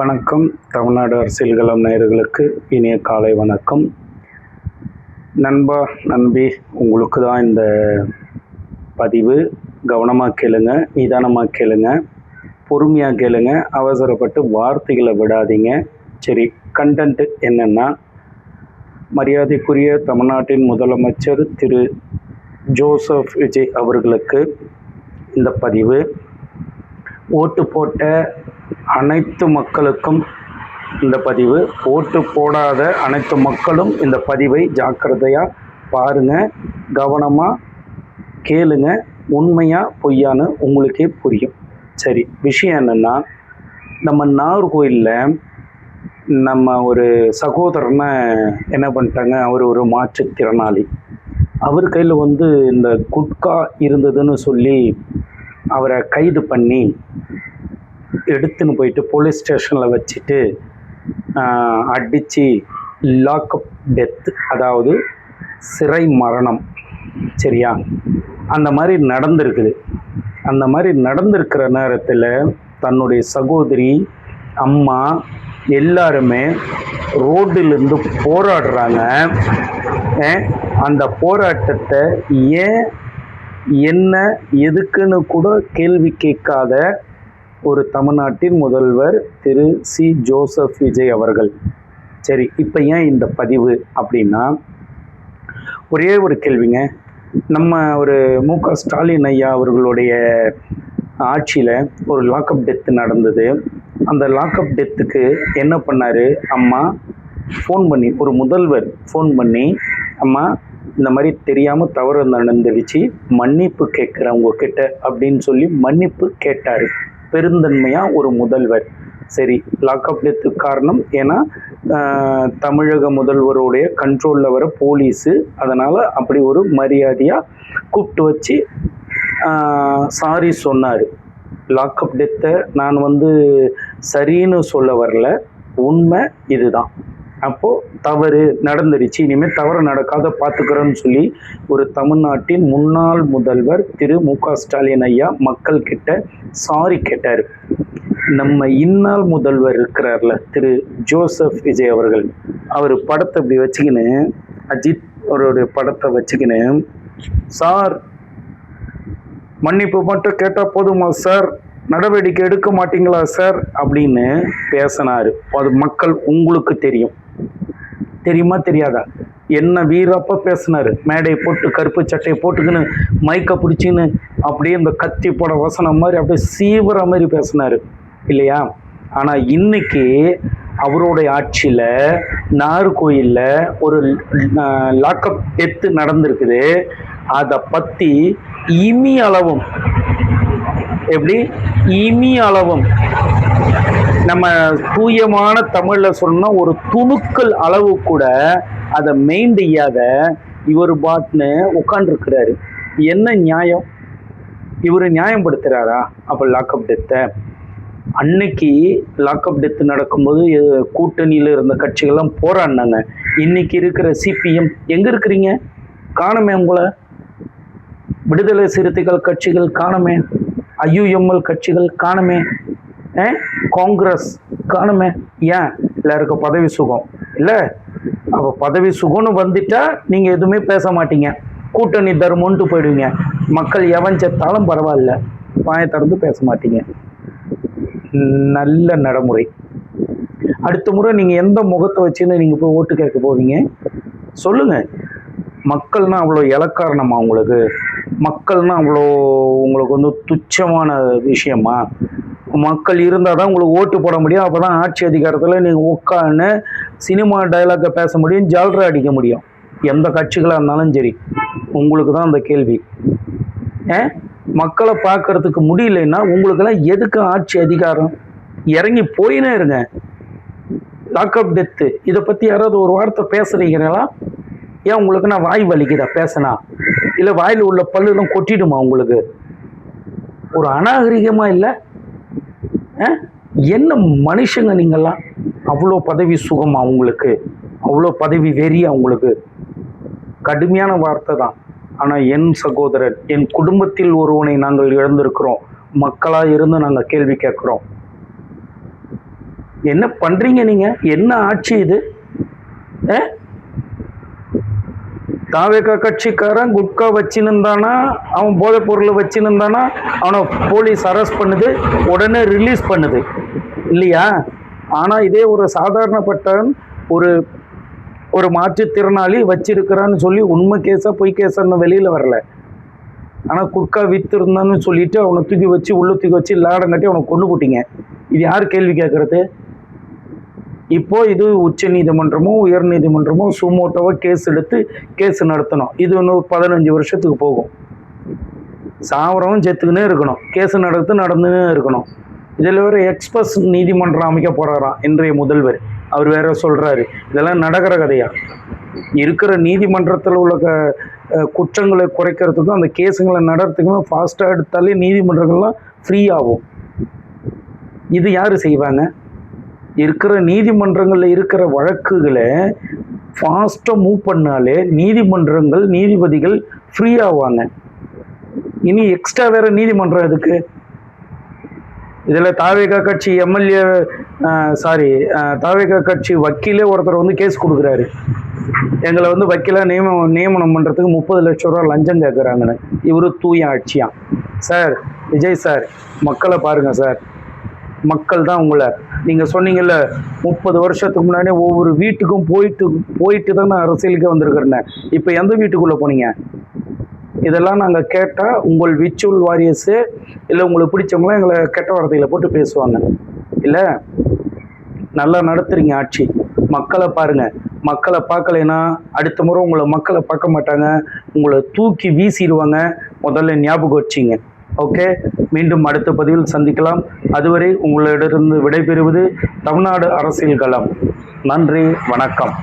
வணக்கம். தமிழ்நாடு அரசியல் களம் நேயர்களுக்கு இனிய காலை வணக்கம். நண்பா, நண்பி, உங்களுக்கு தான் இந்த பதிவு. கவனமாக கேளுங்க, நிதானமாக கேளுங்க, பொறுமையாக கேளுங்க, அவசரப்பட்டு வார்த்தைகளை விடாதீங்க. சரி, கண்டென்ட் என்னென்னா, மரியாதைக்குரிய தமிழ்நாட்டின் முதலமைச்சர் திரு ஜோசப் விஜய் அவர்களுக்கு இந்த பதிவு. ஓட்டு போட்ட அனைத்து மக்களுக்கும் இந்த பதிவு. ஓட்டு போடாத அனைத்து மக்களும் இந்த பதிவை ஜாக்கிரதையாக பாருங்கள், கவனமாக கேளுங்க. உண்மையாக பொய்யான்னு உங்களுக்கே புரியும். சரி, விஷயம் என்னென்னா, நம்ம நாகர்கோயிலில் நம்ம ஒரு சகோதரனை என்ன பண்ணிட்டாங்க, அவர் ஒரு மாற்றுத்திறனாளி. அவர் கையில் இந்த குட்கா இருந்ததுன்னு சொல்லி அவரை கைது பண்ணி எடுத்துன்னு போயிட்டு போலீஸ் ஸ்டேஷனில் வச்சுட்டு அடித்து லாக்அப் டெத், அதாவது சிறை மரணம். சரியா? அந்த மாதிரி நடந்திருக்குது. அந்த மாதிரி நடந்திருக்கிற நேரத்தில் தன்னுடைய சகோதரி, அம்மா எல்லாருமே ரோட்டிலிருந்து போராடுறாங்க. அந்த போராட்டத்தை ஏன், என்ன, எதுக்குன்னு கூட கேள்வி கேட்காத ஒரு தமிழ்நாட்டின் முதல்வர் திரு சி ஜோசப் விஜய் அவர்கள். சரி, இப்போ ஏன் இந்த பதிவு அப்படின்னா, ஒரே ஒரு கேள்விங்க. நம்ம ஒரு மு.க. ஸ்டாலின் ஐயா அவர்களுடைய ஆட்சியில் ஒரு லாக்அப் டெத்து நடந்தது. அந்த லாக்அப் டெத்துக்கு என்ன பண்ணார், அம்மா ஃபோன் பண்ணி, ஒரு முதல்வர் ஃபோன் பண்ணி, அம்மா இந்த மாதிரி தெரியாமல் தவறு நடந்துடுச்சு, மன்னிப்பு கேட்குறவங்க கிட்ட அப்படின்னு சொல்லி மன்னிப்பு கேட்டார். பெருந்தன்மையாக ஒரு முதல்வர். சரி, லாக்அப் டெத்துக்கு காரணம் ஏன்னா தமிழக முதல்வருடைய கண்ட்ரோலில் வர போலீஸு, அதனால் அப்படி ஒரு மரியாதையாக கூப்பிட்டு வச்சு சாரி சொன்னார். லாக்அப் டெத்தை நான் சரின்னு சொல்ல வரல, உண்மை இதுதான். அப்போது தவறு நடந்துடுச்சு, இனிமேல் தவறு நடக்காத பார்த்துக்கிறோன்னு சொல்லி ஒரு தமிழ்நாட்டின் முன்னாள் முதல்வர் திரு மு.க. ஸ்டாலின் ஐயா மக்கள்கிட்ட சாரி கேட்டார். நம்ம இந்நாள் முதல்வர் இருக்கிறார்ல திரு ஜோசப் விஜய் அவர்கள், அவர் படத்தை இப்படி வச்சுக்கின்னு, அஜித் அவருடைய படத்தை வச்சுக்கின்னு, சார் மன்னிப்பு மட்டும் கேட்டால் போதுமா சார், நடவடிக்கை எடுக்க மாட்டீங்களா சார் அப்படின்னு பேசினார். அது மக்கள் உங்களுக்கு தெரியும், தெரியுமா தெரியாதா? என்ன வீரப்ப பேசினார். மேடையை போட்டு கருப்பு சட்டையை போட்டுக்கின்னு மைக்கை பிடிச்சின்னு அப்படியே இந்த கத்தி போட வசனம் மாதிரி அப்படியே சீவிர மாதிரி பேசினார் இல்லையா? ஆனால் இன்னைக்கு அவருடைய ஆட்சியில் நாகர்கோயிலில் ஒரு லாக்அப் டெத்து நடந்திருக்குது. அதை பற்றி இமி அளவும், எப்படி இமி அளவும், நம்ம தூயமான தமிழில் சொன்னால் ஒரு துணுக்கள் அளவு கூட அதை மெயின் செய்யாத இவர் பாட்னு உட்காண்டிருக்கிறாரு. என்ன நியாயம்? இவர் நியாயப்படுத்துகிறாரா அப்போ லாக்அப் டெத்தை? அன்னைக்கு லாக்அப் டெத்து நடக்கும்போது கூட்டணியில் இருந்த கட்சிகள்லாம் போராடினாங்க. இன்னைக்கு இருக்கிற சிபிஎம் எங்கே இருக்கிறீங்க? காணமே உங்களை. விடுதலை சிறுத்தைகள் கட்சிகள் காணமே, ஐயுஎம்எல் கட்சிகள் காணமே, காங்கிரஸ் காணுமே. ஏன்? எல்லாருக்கும் பதவி சுகம் இல்லை. அப்போ பதவி சுகம்னு வந்துட்டா நீங்கள் எதுவுமே பேச மாட்டீங்க, கூட்டணி தர்மம்ன்ட்டு போயிடுவீங்க. மக்கள் எவன் செத்தாலும் பரவாயில்ல, வாயை திறந்து பேச மாட்டீங்க. நல்ல நடைமுறை. அடுத்த முறை நீங்கள் எந்த முகத்தை வச்சுன்னு நீங்கள் போய் ஓட்டு கேட்க போவீங்க சொல்லுங்கள். மக்கள்னா அவ்வளோ இலக்காரணமா உங்களுக்கு? மக்கள்னா அவ்வளோ உங்களுக்கு துச்சமான விஷயமா? மக்கள் இருந்தால் தான் உங்களுக்கு ஓட்டு போட முடியும். அப்போ தான் ஆட்சி அதிகாரத்தில் நீங்கள் உட்காந்து சினிமா டைலாக்கை பேச முடியும், ஜால்ரா அடிக்க முடியும். எந்த கட்சிகளாக இருந்தாலும் சரி, உங்களுக்கு தான் அந்த கேள்வி. மக்களை பார்க்கறதுக்கு முடியலன்னா உங்களுக்கெல்லாம் எதுக்கு ஆட்சி அதிகாரம்? இறங்கி போயினே இருங்க. லாக்அப் டெத்து இதை பற்றி யாராவது ஒரு வார்த்தை பேசுறீங்களா? ஏன் உங்களுக்கு நான் வாய் வலிக்குதா பேசினா? இல்லை வாயில் உள்ள பல்லுலாம் கொட்டிடுமா உங்களுக்கு? ஒரு அநாகரிகமாக இல்லை? என்ன மனுஷங்க நீங்கள்லாம்? அவ்வளோ பதவி சுகமா உங்களுக்கு? அவ்வளோ பதவி வெறியா உங்களுக்கு? கடுமையான வார்த்தை தான். ஆனால் என் சகோதரர், என் குடும்பத்தில் ஒருவனை நாங்கள் இழந்திருக்கிறோம். மக்களாக இருந்து நாங்கள் கேள்வி கேட்குறோம். என்ன பண்றீங்க நீங்க? என்ன ஆட்சி இது? தாவேகா கட்சிக்காரன் குட்கா வச்சுருந்தானா, அவன் போதைப் பொருளை வச்சுருந்தானா, அவனை போலீஸ் அரெஸ்ட் பண்ணுது, உடனே ரிலீஸ் பண்ணுது இல்லையா? ஆனால் இதே ஒரு சாதாரணப்பட்டவன், ஒரு ஒரு மாற்றுத்திறனாளி வச்சிருக்கிறான்னு சொல்லி உண்மை கேஸா பொய் கேஸான்னு வெளியில் வரல. ஆனால் குட்கா விற்றுருந்தான்னு சொல்லிட்டு அவனை தூக்கி வச்சு உள்ள தூக்கி வச்சு லாடம் கட்டி அவனை கொண்டு போட்டீங்க. இது யார் கேள்வி கேட்கறது? இப்போ இது உச்ச நீதிமன்றமோ உயர் நீதிமன்றமோ சுமோட்டோவோ கேஸ் எடுத்து கேஸ் நடத்தணும். இது இன்னும் 15 வருஷத்துக்கு போகும். சாவரவும் செத்துக்குன்னே இருக்கணும், கேஸ் நடந்துன்னே இருக்கணும். இதில் வேறு எக்ஸ்பிரஸ் நீதிமன்றம் அமைக்க போகிறாராம் இன்றைய முதல்வர். அவர் வேற சொல்கிறாரு. இதெல்லாம் நடக்கிற கதையா? இருக்கிற நீதிமன்றத்தில் உள்ள குற்றங்களை குறைக்கிறதுக்கும் அந்த கேஸுங்களை நடத்துக்குமே ஃபாஸ்ட்டாக எடுத்தாலே நீதிமன்றங்கள்லாம் ஃப்ரீ ஆகும். இது யார் செய்வாங்க? இருக்கிற நீதிமன்றங்களில் இருக்கிற வழக்குகளை ஃபாஸ்ட்டாக மூவ் பண்ணாலே நீதிமன்றங்கள் நீதிபதிகள் ஃப்ரீ ஆவாங்க. இனி எக்ஸ்ட்ரா வேற நீதிமன்றம் எதுக்கு? இதில் தாவேகா கட்சி எம்எல்ஏ தாவேகா கட்சி வக்கீலே ஒருத்தர் வந்து கேஸ் கொடுக்குறாரு, எங்களை வந்து வக்கீலாக நியமனம் பண்ணுறதுக்கு 30 லட்சம் ரூபா லஞ்சம் கேட்குறாங்கன்னு. இவர் தூய ஆட்சியான். சார் விஜய் சார், மக்களை பாருங்கள் சார், மக்கள் தான் உங்களை, நீங்கள் சொன்னீங்கல்ல 30 வருஷத்துக்கு முன்னாடி ஒவ்வொரு வீட்டுக்கும் போயிட்டு தான் நான் அரசியலுக்கு வந்திருக்கிறேன். இப்போ எந்த வீட்டுக்குள்ளே போனீங்க? இதெல்லாம் நாங்கள் கேட்டால் உங்கள் விச்சுவல் வாரியர்ஸு இல்லை உங்களுக்கு பிடிச்சவங்களாம் எங்களை கெட்ட வார்த்தையில் போட்டு பேசுவாங்க. இல்லை, நல்லா நடத்துறீங்க ஆட்சி. மக்களை பாருங்கள். மக்களை பார்க்கலைன்னா அடுத்த முறை உங்களை மக்களை பார்க்க மாட்டாங்க, உங்களை தூக்கி வீசிடுவாங்க. முதல்ல ஞாபகம் வச்சிங்க. ஓகே, மீண்டும் அடுத்த பதிவில் சந்திக்கலாம். அதுவரை உங்களிடமிருந்து விடைபெறுவது தமிழ்நாடு அரசியல் களம். நன்றி, வணக்கம்.